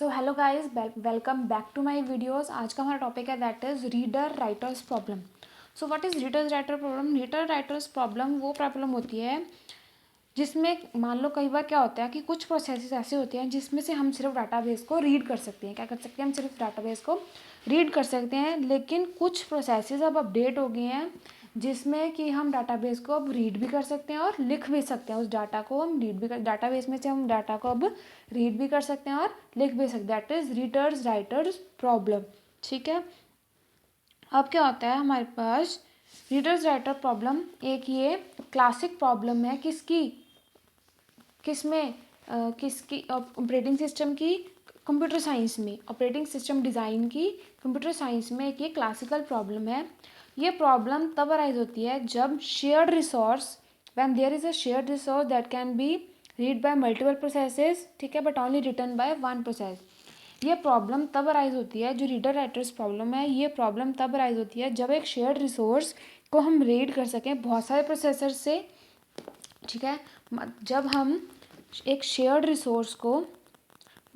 So hello guys, welcome back to my videos. आज का हमारा टॉपिक है that is reader writers problem. So what is readers writer problem? Reader writers problem वो problem होती है जिसमें मान लो कई बार क्या होता है कि कुछ प्रोसेसेस ऐसे होते हैं जिसमें से हम सिर्फ डाटाबेस को रीड कर सकते हैं। क्या कर सकते हैं? हम सिर्फ डाटाबेस को रीड कर सकते हैं, लेकिन कुछ प्रोसेसेस अब अपडेट हो गए हैं जिसमें कि हम डाटाबेस को अब रीड भी कर सकते हैं और लिख भी सकते हैं। उस डाटा को हम रीड भी कर, डाटाबेस में से हम डाटा को अब रीड भी कर सकते हैं और लिख भी सकते हैं। That is readers writers problem. ठीक है, अब क्या होता है हमारे पास रीडर्स राइटर प्रॉब्लम एक ये क्लासिक प्रॉब्लम है किसकी, किसमें किसकी ऑपरेटिंग सिस्टम की, कंप्यूटर साइंस में, ऑपरेटिंग सिस्टम डिज़ाइन की कंप्यूटर साइंस में एक ये क्लासिकल प्रॉब्लम है। ये प्रॉब्लम तब अराइज होती है जब shared resource, when there is a shared resource that can be read by multiple processes, ठीक है, but only written by one process. ये प्रॉब्लम तब अराइज होती है, जो रीडर राइटर्स प्रॉब्लम है, ये प्रॉब्लम तब अराइज होती है जब एक शेयर्ड रिसोर्स को हम रीड कर सकें बहुत सारे प्रोसेसर से। ठीक है, जब हम एक शेयर्ड रिसोर्स को,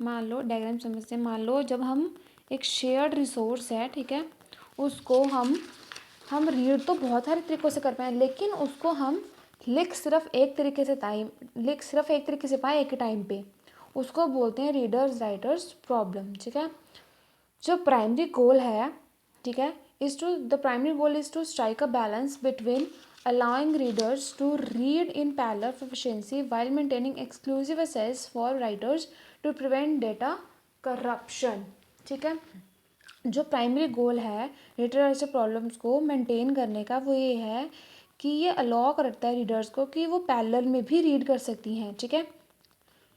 मान लो डायग्राम समझते हैं, मान लो जब हम एक शेयर्ड रिसोर्स है, ठीक है, उसको हम रीड तो बहुत सारे तरीक़ों से कर पाएँ, लेकिन उसको हम लिख सिर्फ एक तरीके से पाएँ एक ही टाइम पे, उसको बोलते हैं रीडर्स राइटर्स प्रॉब्लम। ठीक है, जो प्राइमरी गोल है, ठीक है, the primary goal is to strike a balance between allowing readers to read in parallel for efficiency while maintaining exclusive access for writers to prevent data corruption। ठीक है, जो primary goal है reader problems को maintain करने का वो ये है कि ये अलाउ करता है रीडर्स को कि वो पैरेलल में भी रीड कर सकती हैं। ठीक है,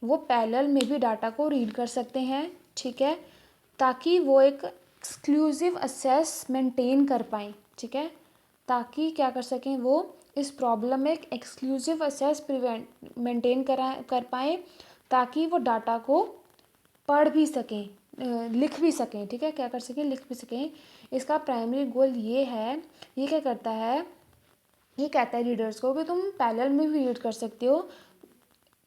वो पैरेलल में भी डाटा को रीड कर सकते हैं। ठीक है, ताकि वो एक एक्सक्लूसिव असेस मेंटेन कर पाएँ। ठीक है, ताकि क्या कर सकें, वो इस प्रॉब्लम में एक एक्सक्लूसिव असेस मेंटेन कर पाएँ, ताकि वो डाटा को पढ़ भी सकें, लिख भी सकें। ठीक है, क्या कर सकें, लिख भी सकें। इसका प्राइमरी गोल ये है, ये क्या करता है, ये कहता है रीडर्स को कि तुम पैरेलल में भी रीड कर सकते हो,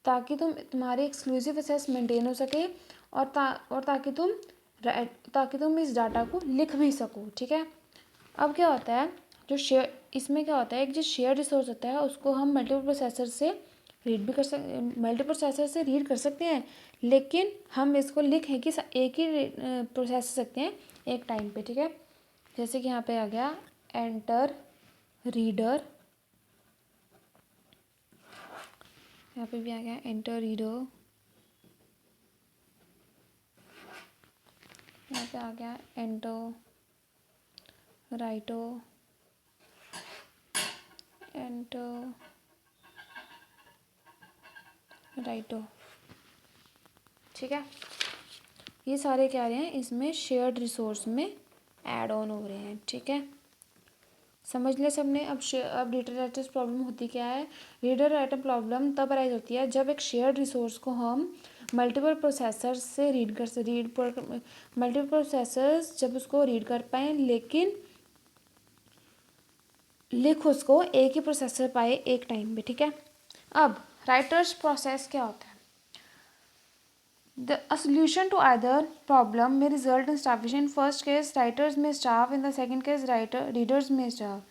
ताकि तुम्हारी एक्सक्लूसिव असेस मेंटेन हो सके और ताकि तुम इस डाटा को लिख भी सको। ठीक है, अब क्या होता है, जो शेयर इसमें क्या होता है, एक जो शेयर रिसोर्स होता है उसको हम मल्टीपल प्रोसेसर से रीड कर सकते हैं, लेकिन हम इसको लिखें कि एक ही प्रोसेस सकते हैं एक टाइम पे। ठीक है, जैसे कि यहाँ पे आ गया एंटर रीडर, यहाँ पे भी आ गया एंटर रीडर, यहाँ पे आ गया एंटर राइटर, एंटर राइटर। ठीक है, ये सारे क्या आ रहे हैं, इसमें शेयर्ड रिसोर्स में ऐड ऑन हो रहे हैं। ठीक है, समझ लिया सबने। अब रीडर राइटर्स प्रॉब्लम होती क्या है? रीडर राइटर प्रॉब्लम तब अराइज होती है जब एक शेयर्ड रिसोर्स को हम मल्टीपल प्रोसेसर्स से मल्टीपल प्रोसेसर्स जब उसको रीड कर पाएँ, लेकिन लिख उसको एक ही प्रोसेसर पाए एक टाइम पे। ठीक है, अब राइटर्स प्रोसेस क्या होता है? A solution to either problem may result in starvation. In first case, writers may starve. In the second case, readers may starve.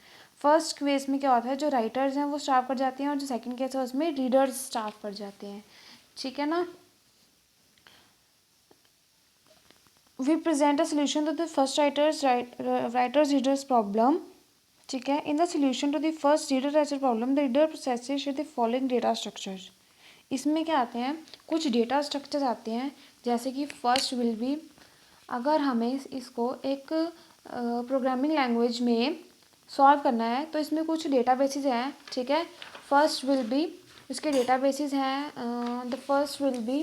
First case में क्या होता है, जो राइटर्स हैं वो स्टार्व कर जाते हैं, और जो सेकंड केस है उसमें रीडर्स स्टार्व कर जाते हैं। ठीक है ना, we present a solution to the first writers readers problem. ठीक है, in the solution to the first reader writer problem the reader processes the following data structures. इसमें क्या आते हैं, कुछ डेटा स्ट्रक्चर्स आते हैं, जैसे कि फर्स्ट विल बी, अगर हमें इसको एक प्रोग्रामिंग लैंग्वेज में सॉल्व करना है तो इसमें कुछ डेटाबेसेस हैं। ठीक है, फर्स्ट विल बी, इसके डेटाबेसेस हैं, द फर्स्ट विल बी,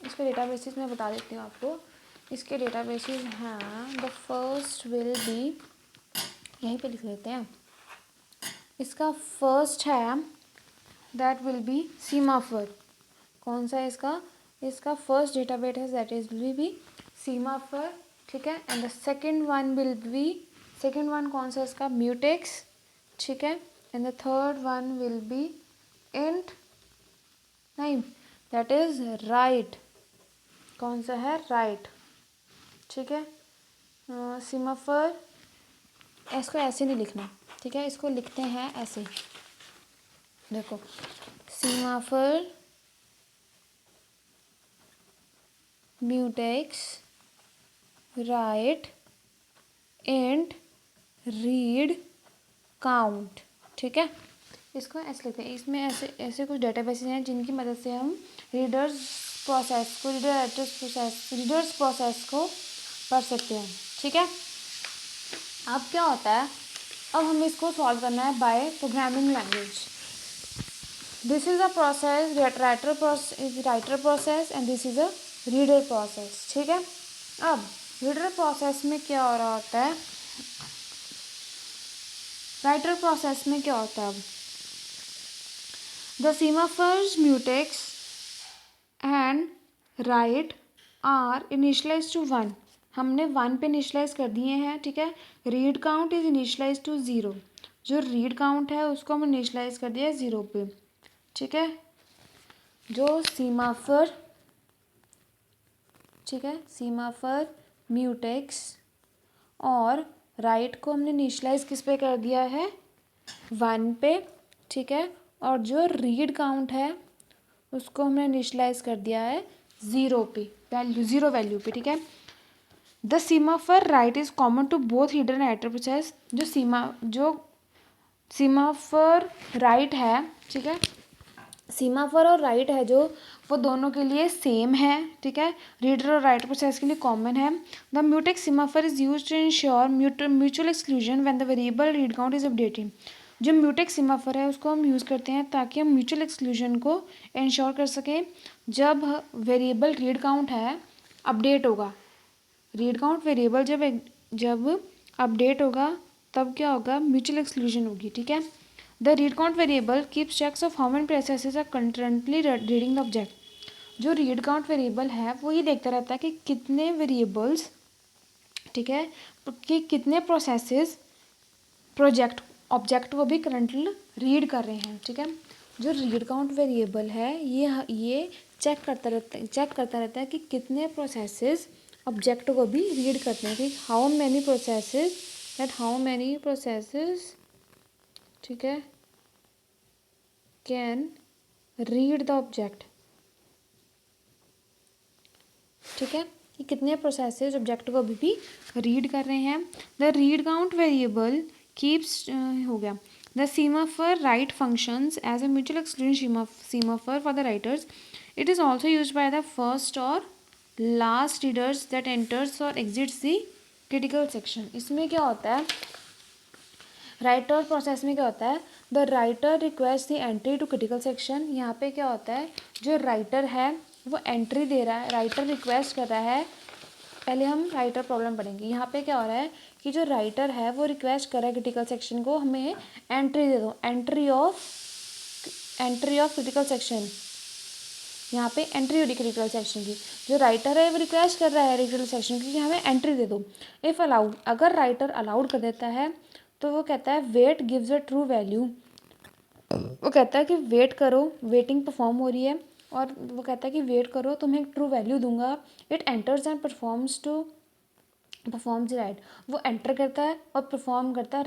इसके डेटाबेसेस मैं बता देती हूँ आपको। इसके डेटाबेसेस हैं, द फर्स्ट विल बी, यहीं पे लिख लेते हैं। इसका फर्स्ट है दैट विल बी सीमाफर। कौन सा है इसका फर्स्ट डेटाबेस है दैट इज विल बी सीमाफर। ठीक है, and the second one will be, second one कौन सा है इसका, म्यूटेक्स। ठीक है, and the third one will be int, नहीं, दैट इज राइट। कौन सा है, राइट, ठीक है। सीमाफर, इसको ऐसे नहीं लिखना, ठीक है, इसको लिखते हैं ऐसे, देखो, semaphore mutex write and read count, ठीक है, इसको ऐसे लिखते हैं। इसमें ऐसे ऐसे कुछ डेटाबेसेस हैं जिनकी मदद से हम रीडर्स प्रोसेस को पढ़ सकते हैं, ठीक है। अब क्या होता है, अब हमें इसको सॉल्व करना है by programming language. This is a process, writer process and this is a reader process, ठीक है। अब रीडर प्रोसेस में क्या हो रहा होता है, राइटर प्रोसेस में क्या होता है, अब the semaphores mutex and write are initialise to 1, हमने 1 पे इनिशलाइज कर दिए हैं, ठीक है। Read count is initialise to 0, जो रीड काउंट है उसको हम इनिशलाइज कर दिया 0 पे, ठीक है। जो सीमाफर, ठीक है, सीमाफर म्यूटेक्स और राइट को हमने इनिशलाइज किस पे कर दिया है, 1 पे, ठीक है। और जो रीड काउंट है उसको हमने इनिशलाइज कर दिया है 0 पे, ज़ीरो वैल्यू पे, ठीक है। The semaphore write is common to both reader and writer process, जो सीमाफर राइट है, ठीक है, सीमाफर और राइट है जो, वो दोनों के लिए सेम है, ठीक है, रीडर और राइटर प्रोसेस के लिए कॉमन है। The mutex semaphore is use to ensure mutual exclusion when the variable read count is updating, जो म्यूटेक्स सीमाफर है उसको हम यूज़ करते हैं ताकि हम म्यूचुअल एक्सक्लूजन को इंश्योर कर सकें जब वेरिएबल रीड काउंट है अपडेट होगा। रीड काउंट वेरिएबल जब अपडेट होगा तब क्या होगा, म्यूचुअल एक्सक्लूजन होगी, ठीक है। The read count variable keeps checks of how many processes are concurrently reading the object, जो रीड काउंट वेरिएबल है वो ये देखता रहता है कि कितने वेरिएबल्स, ठीक है, कि कितने प्रोसेसेस ऑब्जेक्ट को भी करंटली रीड कर रहे हैं, ठीक है। जो रीड काउंट वेरिएबल है ये चेक करता रहता है कि कितने प्रोसेसेस ऑब्जेक्ट को भी रीड करते हैं, कि हाउ मैनी प्रोसेसेस, ठीक है, कैन रीड द ऑब्जेक्ट, ठीक है, कि कितने प्रोसेसेस ऑब्जेक्ट को अभी भी रीड कर रहे हैं। The read count variable keeps हो गया। The semaphore write functions as a mutual exclusion semaphore for the writers, it is also use by the first और लास्ट रीडर्स दैट एंटर्स और एग्जिट्स द क्रिटिकल सेक्शन। इसमें क्या होता है, writer process में क्या होता है, the writer request the entry to critical section, यहाँ पे क्या होता है, जो राइटर है वो एंट्री दे रहा है, राइटर रिक्वेस्ट कर रहा है। पहले हम राइटर प्रॉब्लम पढ़ेंगे। यहाँ पे क्या हो रहा है कि जो राइटर है वो रिक्वेस्ट कर रहा है क्रिटिकल सेक्शन को, हमें एंट्री दे दो, एंट्री ऑफ क्रिटिकल सेक्शन, यहाँ पे एंट्री हो रही क्रिटिकल सेक्शन की। जो राइटर है वो रिक्वेस्ट कर रहा है क्रिटिकल सेक्शन की कि हमें एंट्री दे दो। इफ़ अलाउड, अगर राइटर अलाउड कर देता है तो वो कहता है wait gives a true value, वो कहता है कि वेट करो, वेटिंग परफॉर्म हो रही है, और वो कहता है कि वेट करो तो मैं ट्रू वैल्यू दूंगा। It enters and performs right, वो एंटर करता है और परफॉर्म करता है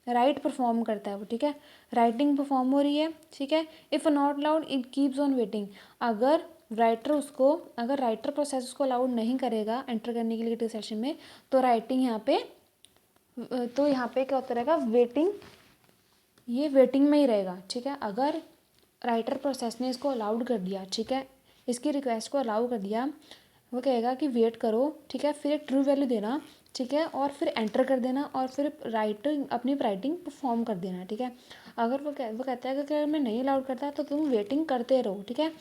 राइट परफॉर्म करता है वो, ठीक है, राइटिंग परफॉर्म हो रही है, ठीक है। If not allowed it keeps on waiting, अगर राइटर प्रोसेस उसको अलाउड नहीं करेगा एंटर करने के लिए क्रिटिकल सेक्शन में, तो यहाँ पे क्या होता रहेगा, ये वेटिंग में ही रहेगा, ठीक है। अगर राइटर प्रोसेस ने इसको अलाउड कर दिया, ठीक है, इसकी रिक्वेस्ट को अलाउ कर दिया, वो कहेगा कि वेट करो, ठीक है, फिर एक ट्रू वैल्यू देना, ठीक है, और फिर एंटर कर देना, और फिर अपनी राइटिंग परफॉर्म कर देना, ठीक है। अगर वो कहता है कि अगर मैं नहीं अलाउड करता तो तुम वेटिंग करते रहो, ठीक है।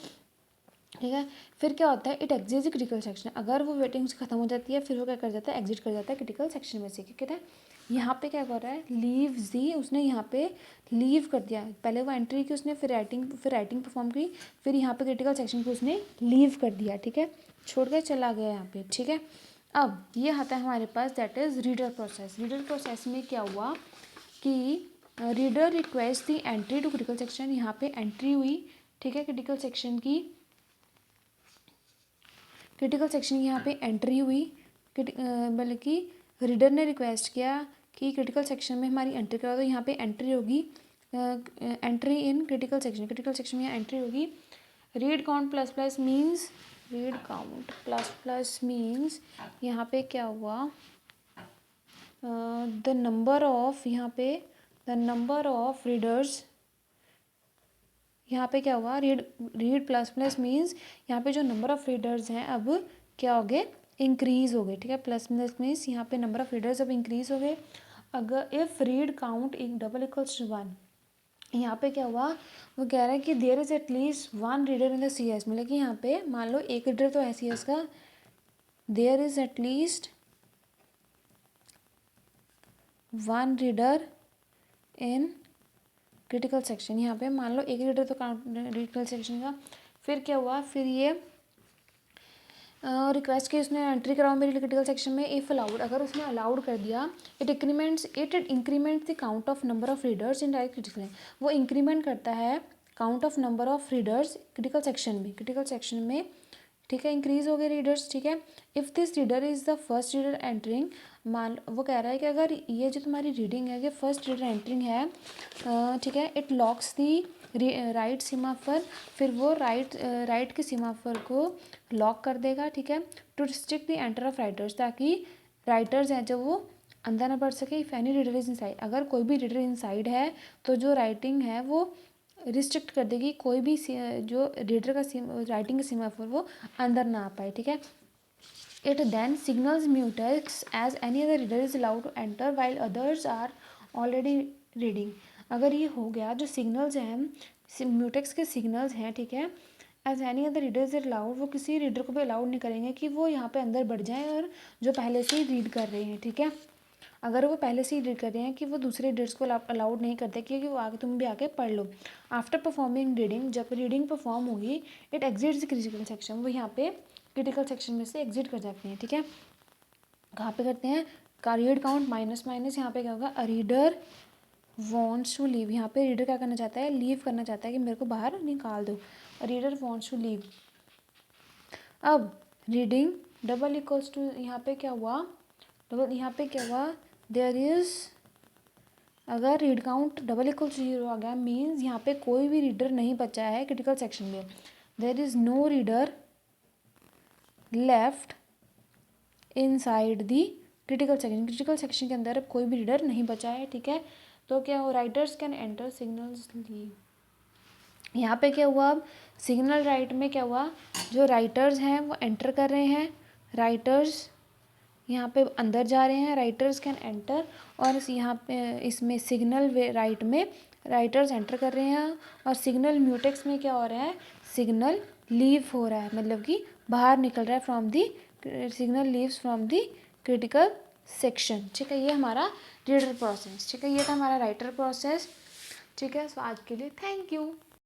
फिर क्या होता है, इट एग्जिट क्रिटिकल सेक्शन, अगर वो वेटिंग से खत्म हो जाती है फिर वो क्या कर जाता है, एग्जिट कर जाता है क्रिटिकल सेक्शन में से, ठीक है। यहाँ पे क्या कर रहा है, लीव दी, उसने यहाँ पे लीव कर दिया, पहले वो एंट्री की उसने, फिर राइटिंग परफॉर्म की, फिर यहाँ पे क्रिटिकल सेक्शन को उसने लीव कर दिया, ठीक है, छोड़ कर चला गया यहाँ पे, ठीक है। अब ये आता है हमारे पास, that is reader process. Reader process में क्या हुआ कि रीडर रिक्वेस्ट दी एंट्री टू क्रिटिकल सेक्शन, यहाँ पे एंट्री हुई, ठीक है, क्रिटिकल सेक्शन की क्रिटिकल सेक्शन की यहाँ पे एंट्री हुई, बल्कि रीडर ने रिक्वेस्ट किया कि क्रिटिकल सेक्शन में हमारी एंट्री करा दो। यहाँ पे एंट्री होगी, entry in critical section, critical section में यहाँ एंट्री होगी। Read count plus plus means, read count plus plus means यहाँ पे क्या हुआ, द नंबर ऑफ, यहाँ पे द नंबर ऑफ रीडर्स, यहाँ पे क्या हुआ, रीड प्लस प्लस मीन्स यहाँ पे जो नंबर ऑफ रीडर्स हैं अब क्या हो गए, इंक्रीज हो गए। ठीक है, प्लस प्लस मीन्स यहाँ पे नंबर ऑफ रीडर्स अब इंक्रीज हो गए। अगर if read count in double equals to 1, यहाँ पे क्या हुआ, वो कह रहा है कि there is at least 1 reader in the C S, मतलब कि यहाँ पे मान लो एक रीडर तो है सी एस का, there is at least 1 reader in critical section. यहाँ पे मान लो एक रीडर तो काउंट क्रिटिकल सेक्शन का। फिर क्या हुआ, फिर ये रिक्वेस्ट की उसने एंट्री कराओ मेरे क्रिटिकल सेक्शन में, इफ़ अलाउड, अगर उसने अलाउड कर दिया, it increment the count of number of readers in direct critical, वो इंक्रीमेंट करता है count of number of readers critical section में। ठीक है, इंक्रीज हो गए रीडर्स। ठीक है, if this reader is the first reader entering, मान वो कह रहा है कि अगर ये जो तुम्हारी रीडिंग है, ये फर्स्ट रीडर एंटरिंग है, ठीक है, इट लॉक्स दी राइट सीमाफर, फिर वो राइट के सीमाफर को लॉक कर देगा। ठीक है, to restrict the enter of writers, ताकि राइटर्स हैं जो वो अंदर ना बढ़ सके। If any reader is inside, अगर कोई भी रीडर इनसाइड है तो जो राइटिंग है वो रिस्ट्रिक्ट कर देगी, कोई भी जो रीडर का राइटिंग का सीमाफर वो अंदर ना आ पाए। ठीक है, it then signals mutex as any other reader is allowed to enter while others are already reading. अगर ये हो गया, जो सिग्नल्स हैं म्यूटेक्स के सिग्नल्स हैं, ठीक है, as any other reader is allowed, वो किसी रीडर को भी अलाउड नहीं करेंगे कि वो यहाँ पे अंदर बढ़ जाएं और जो पहले से ही रीड कर रहे हैं। ठीक है, अगर वो पहले से ही रीड कर रहे हैं कि वो दूसरे रीडर्स को अलाउड नहीं करते क्योंकि वो आगे तुम भी आके पढ़ लो। आफ्टर परफॉर्मिंग रीडिंग, जब रीडिंग परफॉर्म होगी, it exits the critical section, वो यहाँ पे क्रिटिकल सेक्शन में से एग्जिट कर जाते हैं। ठीक है, कहाँ पे करते हैं, का रीड काउंट माइनस माइनस, यहाँ पे क्या होगा, a reader wants to leave, यहाँ पे रीडर क्या करना चाहता है, लीव करना चाहता है कि मेरे को बाहर निकाल दो, रीडर वॉन्ट्स टू लीव। अब रीडिंग डबल इक्वल्स टू, यहाँ पे क्या हुआ, डबल, यहाँ पे क्या हुआ, देयर इज, अगर read count double equal to 0 आ गया, मीन्स यहाँ पे कोई भी रीडर नहीं बचा है क्रिटिकल सेक्शन में, there is no reader left inside the critical section, critical section के अंदर अब कोई भी रीडर नहीं बचा है। ठीक है, तो क्या हो, writers can enter signals leave, यहाँ पे क्या हुआ, अब सिग्नल राइट में क्या हुआ, जो राइटर्स हैं वो एंटर कर रहे हैं, राइटर्स यहाँ पे अंदर जा रहे हैं, राइटर्स कैन एंटर, और यहाँ पे इसमें सिग्नल राइट में राइटर्स एंटर कर रहे हैं, और सिग्नल म्यूटेक्स में क्या हो रहा है, सिग्नल लीव हो रहा है, मतलब कि बाहर निकल रहा है from the, signal leaves from the critical section. ठीक है, ये हमारा रीडर प्रोसेस। ठीक है, ये था हमारा राइटर प्रोसेस। ठीक है, सो आज के लिए थैंक यू।